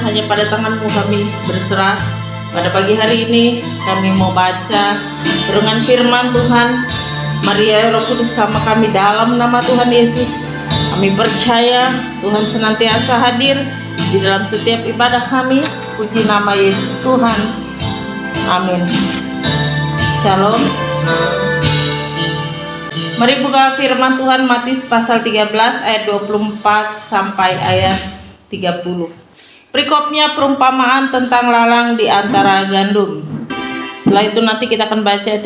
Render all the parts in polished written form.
hanya pada tangan-Mu kami berserah. Pada pagi hari ini kami mau baca renungan firman Tuhan. Mari ya Roh Kudus sama kami dalam nama Tuhan Yesus. Kami percaya Tuhan senantiasa hadir di dalam setiap ibadah kami. Puji nama Yesus Tuhan. Amin. Shalom. Mari buka firman Tuhan Matius pasal 13 ayat 24 sampai ayat 30. Perikopnya perumpamaan tentang lalang di antara gandum. Setelah itu nanti kita akan baca 36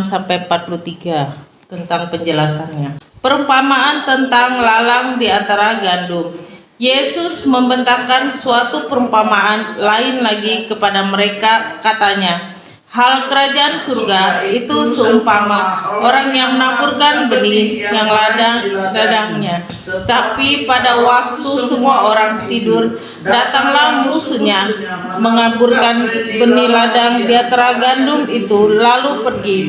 sampai 43 tentang penjelasannya. Perumpamaan tentang lalang di antara gandum. Yesus membentangkan suatu perumpamaan lain lagi kepada mereka, katanya, hal kerajaan surga itu seumpama orang yang menaburkan benih yang ladangnya. Tapi pada waktu semua orang tidur, datanglah musuhnya mengaburkan benih ladang di antara gandum itu, lalu pergi.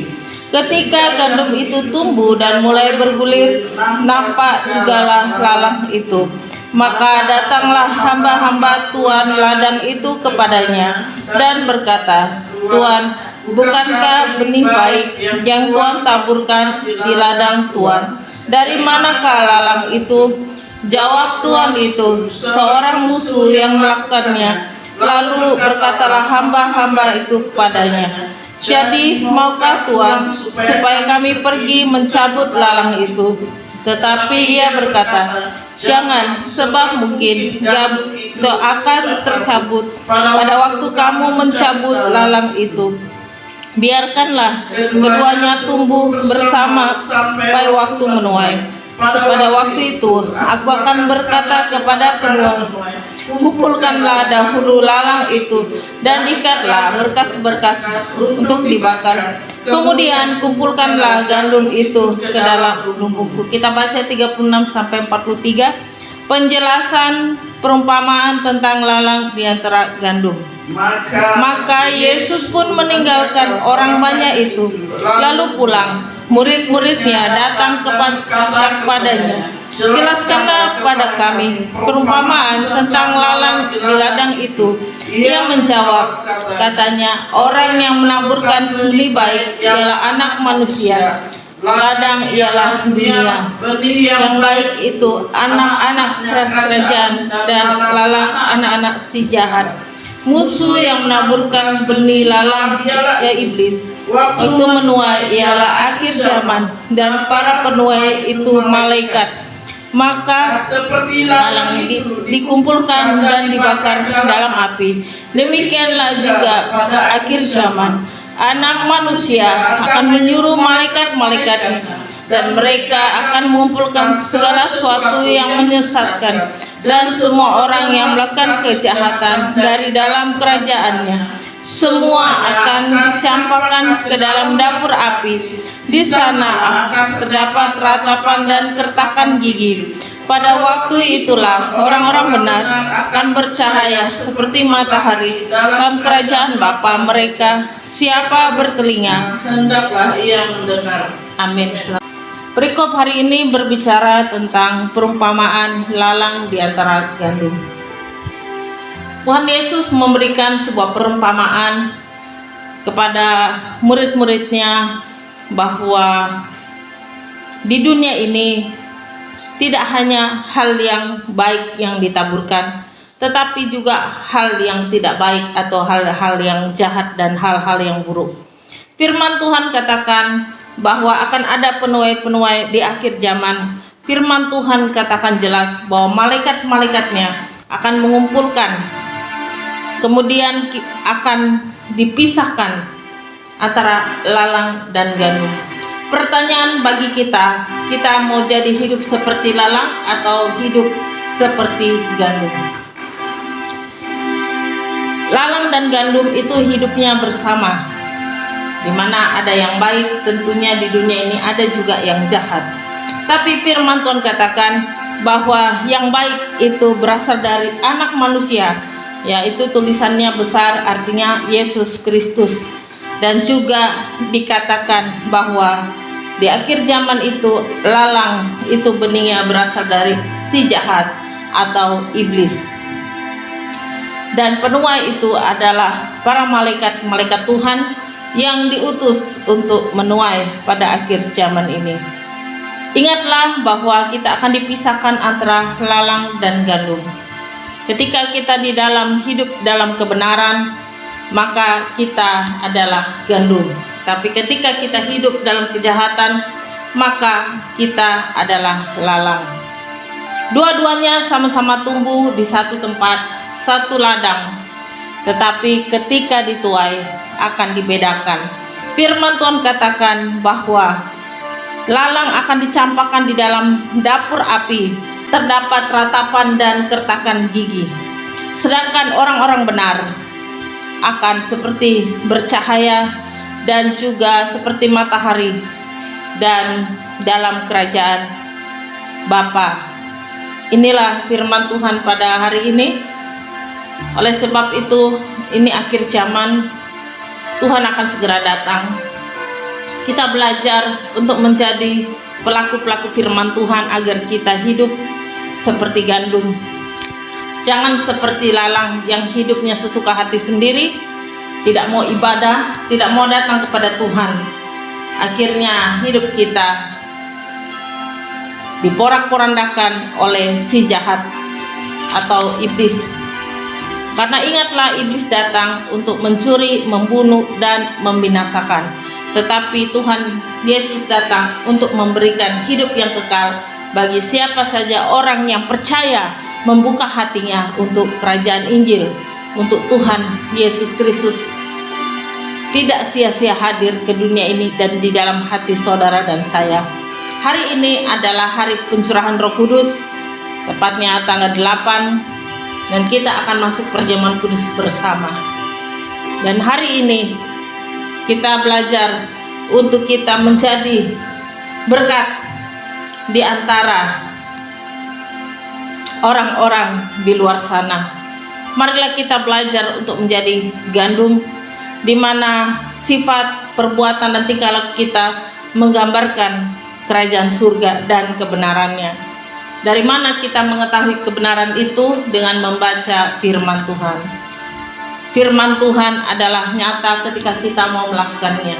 Ketika gandum itu tumbuh dan mulai bergulir, nampak jugalah lalang itu. Maka datanglah hamba-hamba tuan ladang itu kepadanya dan berkata, Tuan, bukankah benih baik yang Tuan taburkan di ladang Tuan? Dari manakah lalang itu? Jawab tuan itu, seorang musuh yang melakukannya. Lalu berkatalah hamba-hamba itu kepadanya, jadi maukah Tuan supaya kami pergi mencabut lalang itu? Tetapi ia berkata, jangan, sebab mungkin ia akan tercabut pada waktu kamu mencabut lalang itu. Biarkanlah keduanya tumbuh bersama sampai waktu menuai. Pada waktu itu aku akan berkata kepada penuai, kumpulkanlah dahulu lalang itu dan ikatlah berkas-berkas untuk dibakar. Kemudian kumpulkanlah gandum itu ke dalam lumbungku. Kita baca 36 sampai 43 penjelasan perumpamaan tentang lalang di antara gandum. Maka Yesus pun meninggalkan orang banyak itu, lalu pulang. Murid-muridnya datang kepadanya, jelaskanlah kepada kami perumpamaan tentang lalang di ladang itu. Ia menjawab, katanya, orang yang menaburkan benih baik ialah anak manusia. Ladang ialah dunia. Yang baik itu anak-anak kerajaan dan lalang anak-anak si jahat. Musuh yang menaburkan benih lalang ya iblis. Itu menuai ialah akhir zaman, dan para penuai itu malaikat. Maka lalang dikumpulkan dan dibakar dalam api. Demikianlah juga pada akhir zaman, Anak Manusia akan menyuruh malaikat-malaikatnya, dan mereka akan mengumpulkan segala sesuatu yang menyesatkan dan semua orang yang melakukan kejahatan dari dalam kerajaannya. Semua akan dicampakkan ke dalam dapur api. Di sana akan terdapat ratapan dan kertakan gigi. Pada waktu itulah orang-orang benar akan bercahaya seperti matahari dalam kerajaan Bapa mereka. Siapa bertelinga, hendaklah ia mendengar. Amin. Perikop hari ini berbicara tentang perumpamaan lalang di antara gandum. Tuhan Yesus memberikan sebuah perumpamaan kepada murid-muridnya bahwa di dunia ini tidak hanya hal yang baik yang ditaburkan, tetapi juga hal yang tidak baik atau hal-hal yang jahat dan hal-hal yang buruk. Firman Tuhan katakan bahwa akan ada penuai-penuai di akhir zaman. Firman Tuhan katakan jelas bahwa malaikat-malaikatnya akan mengumpulkan, kemudian akan dipisahkan antara lalang dan gandum. Pertanyaan bagi kita mau jadi hidup seperti lalang atau hidup seperti gandum? Lalang dan gandum itu hidupnya bersama, di mana ada yang baik, tentunya di dunia ini ada juga yang jahat. Tapi firman Tuhan katakan bahwa yang baik itu berasal dari Anak Manusia, yaitu tulisannya besar, artinya Yesus Kristus. Dan juga dikatakan bahwa di akhir zaman itu lalang itu benihnya berasal dari si jahat atau iblis. Dan penuai itu adalah para malaikat-malaikat Tuhan yang diutus untuk menuai pada akhir zaman ini. Ingatlah bahwa kita akan dipisahkan antara lalang dan gandum. Ketika kita di dalam hidup dalam kebenaran, maka kita adalah gandum. Tapi ketika kita hidup dalam kejahatan, maka kita adalah lalang. Dua-duanya sama-sama tumbuh di satu tempat, satu ladang, tetapi ketika dituai akan dibedakan. Firman Tuhan katakan bahwa lalang akan dicampakkan di dalam dapur api, terdapat ratapan dan kertakan gigi. Sedangkan orang-orang benar akan seperti bercahaya dan juga seperti matahari dan dalam kerajaan Bapa. Inilah firman Tuhan pada hari ini. Oleh sebab itu, ini akhir zaman, Tuhan akan segera datang. Kita belajar untuk menjadi pelaku-pelaku firman Tuhan agar kita hidup seperti gandum. Jangan seperti lalang yang hidupnya sesuka hati sendiri, tidak mau ibadah, tidak mau datang kepada Tuhan. Akhirnya hidup kita diporak-porandakan oleh si jahat atau iblis. Karena ingatlah, iblis datang untuk mencuri, membunuh, dan membinasakan. Tetapi Tuhan Yesus datang untuk memberikan hidup yang kekal bagi siapa saja orang yang percaya membuka hatinya untuk kerajaan Injil, untuk Tuhan Yesus Kristus. Tidak sia-sia hadir ke dunia ini dan di dalam hati saudara dan saya. Hari ini adalah hari pencurahan Roh Kudus, tepatnya tanggal 8, dan kita akan masuk perjamuan kudus bersama. Dan hari ini kita belajar untuk kita menjadi berkat di antara orang-orang di luar sana. Marilah kita belajar untuk menjadi gandum, di mana sifat, perbuatan, dan tingkah laku kita menggambarkan kerajaan surga dan kebenarannya. Dari mana kita mengetahui kebenaran itu? Dengan membaca firman Tuhan. Firman Tuhan adalah nyata ketika kita mau melakukannya.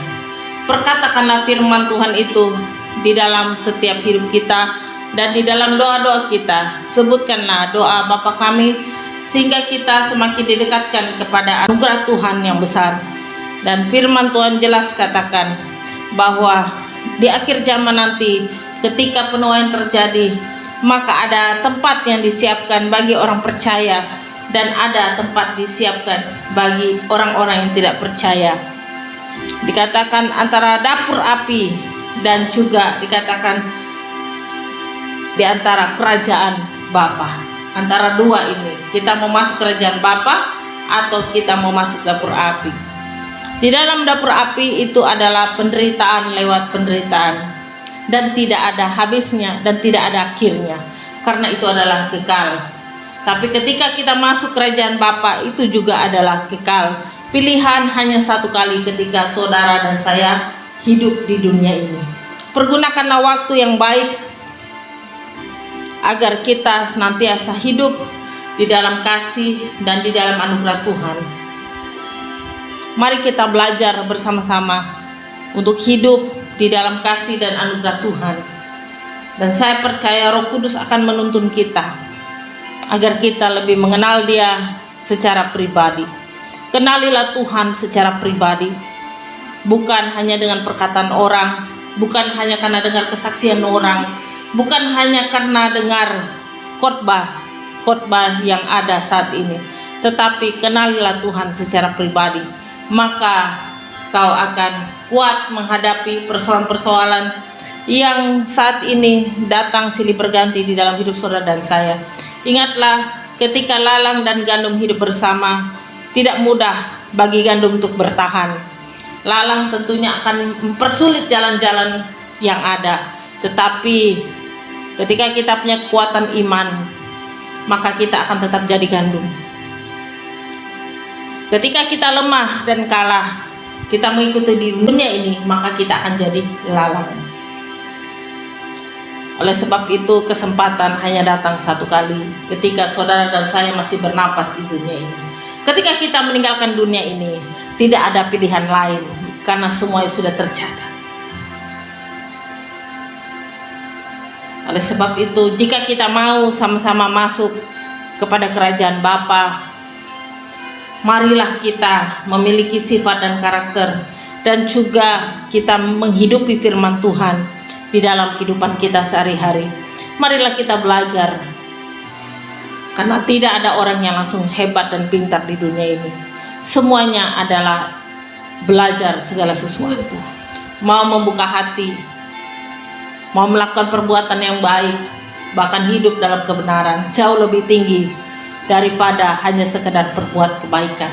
Perkatakanlah firman Tuhan itu di dalam setiap hidup kita dan di dalam doa-doa kita. Sebutkanlah doa Bapa kami, sehingga kita semakin didekatkan kepada anugerah Tuhan yang besar. Dan firman Tuhan jelas katakan bahwa di akhir zaman nanti, ketika penuaian terjadi, maka ada tempat yang disiapkan bagi orang percaya dan ada tempat disiapkan bagi orang-orang yang tidak percaya. Dikatakan antara dapur api dan juga dikatakan di antara kerajaan Bapa. Antara dua ini, kita mau masuk kerajaan Bapa atau kita mau masuk dapur api. Di dalam dapur api itu adalah penderitaan lewat penderitaan, dan tidak ada habisnya dan tidak ada akhirnya, karena itu adalah kekal. Tapi ketika kita masuk kerajaan Bapa, itu juga adalah kekal. Pilihan hanya satu kali ketika saudara dan saya hidup di dunia ini. Pergunakanlah waktu yang baik agar kita senantiasa hidup di dalam kasih dan di dalam anugerah Tuhan. Mari kita belajar bersama-sama untuk hidup di dalam kasih dan anugerah Tuhan. Dan saya percaya Roh Kudus akan menuntun kita agar kita lebih mengenal Dia secara pribadi. Kenalilah Tuhan secara pribadi, bukan hanya dengan perkataan orang, bukan hanya karena dengar kesaksian orang, bukan hanya karena dengar khotbah yang ada saat ini, tetapi kenalilah Tuhan secara pribadi. Maka kau akan kuat menghadapi persoalan-persoalan yang saat ini datang silih berganti di dalam hidup saudara dan saya. Ingatlah, ketika lalang dan gandum hidup bersama, tidak mudah bagi gandum untuk bertahan. Lalang tentunya akan mempersulit jalan-jalan yang ada, tetapi ketika kita punya kekuatan iman, maka kita akan tetap jadi gandum. Ketika kita lemah dan kalah, kita mengikuti di dunia ini, maka kita akan jadi lalang. Oleh sebab itu, kesempatan hanya datang satu kali ketika saudara dan saya masih bernapas di dunia ini. Ketika kita meninggalkan dunia ini, tidak ada pilihan lain karena semuanya sudah tercatat. Oleh sebab itu, jika kita mau sama-sama masuk kepada kerajaan Bapa, marilah kita memiliki sifat dan karakter, dan juga kita menghidupi firman Tuhan di dalam kehidupan kita sehari-hari. Marilah kita belajar, karena tidak ada orang yang langsung hebat dan pintar di dunia ini. Semuanya adalah belajar segala sesuatu. Mau membuka hati, mau melakukan perbuatan yang baik, bahkan hidup dalam kebenaran, jauh lebih tinggi daripada hanya sekedar berbuat kebaikan.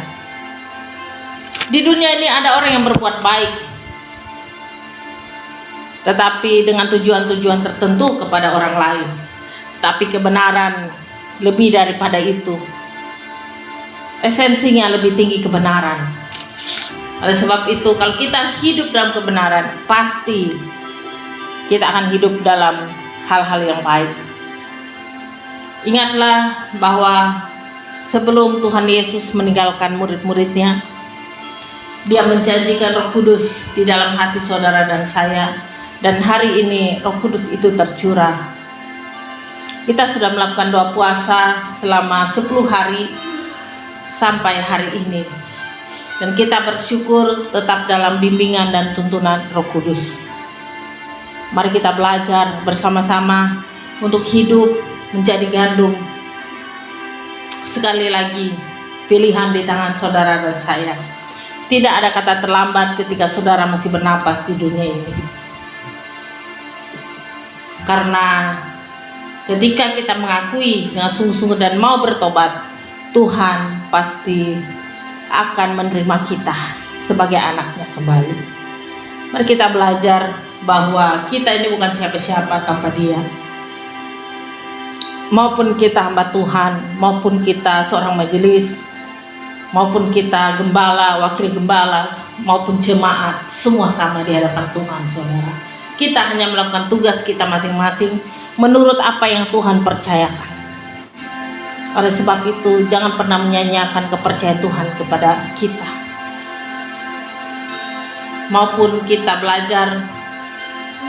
Di dunia ini ada orang yang berbuat baik, tetapi dengan tujuan-tujuan tertentu kepada orang lain. Tapi kebenaran lebih daripada itu. Esensinya lebih tinggi kebenaran. Oleh sebab itu, kalau kita hidup dalam kebenaran, pasti kita akan hidup dalam hal-hal yang baik. Ingatlah bahwa sebelum Tuhan Yesus meninggalkan murid-muridnya, Dia menjanjikan Roh Kudus di dalam hati saudara dan saya. Dan hari ini Roh Kudus itu tercurah. Kita sudah melakukan doa puasa selama 10 hari sampai hari ini. Dan kita bersyukur tetap dalam bimbingan dan tuntunan Roh Kudus. Mari kita belajar bersama-sama untuk hidup menjadi gandum. Sekali lagi, pilihan di tangan saudara dan saya. Tidak ada kata terlambat ketika saudara masih bernapas di dunia ini. Karena ketika kita mengakui dengan sungguh-sungguh dan mau bertobat, Tuhan pasti akan menerima kita sebagai anaknya kembali. Mari kita belajar bahwa kita ini bukan siapa-siapa tanpa Dia. Maupun kita hamba Tuhan, maupun kita seorang majelis, maupun kita gembala, wakil gembala, maupun jemaat, semua sama di hadapan Tuhan, saudara. Kita hanya melakukan tugas kita masing-masing menurut apa yang Tuhan percayakan. Oleh sebab itu, jangan pernah menyanyiakan kepercayaan Tuhan kepada kita. Maupun kita belajar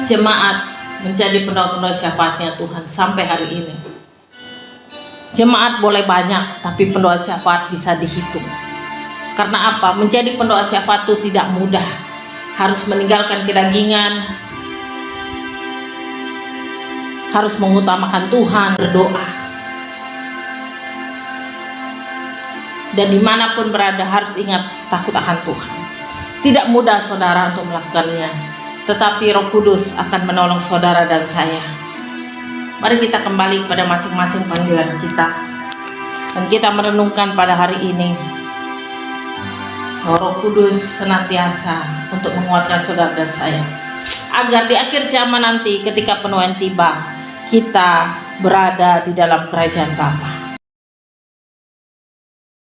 jemaat menjadi pendoa-pendoa syafaatnya Tuhan sampai hari ini. Jemaat boleh banyak, tapi pendoa syafaat bisa dihitung. Karena apa? Menjadi pendoa syafaat itu tidak mudah. Harus meninggalkan kedagingan, harus mengutamakan Tuhan, berdoa. Dan dimanapun berada harus ingat takut akan Tuhan. Tidak mudah saudara untuk melakukannya, tetapi Roh Kudus akan menolong saudara dan saya. Mari kita kembali pada masing-masing panggilan kita, dan kita merenungkan pada hari ini. Roh Kudus senantiasa untuk menguatkan saudara dan saya, agar di akhir zaman nanti ketika penuaian tiba, kita berada di dalam kerajaan Bapa.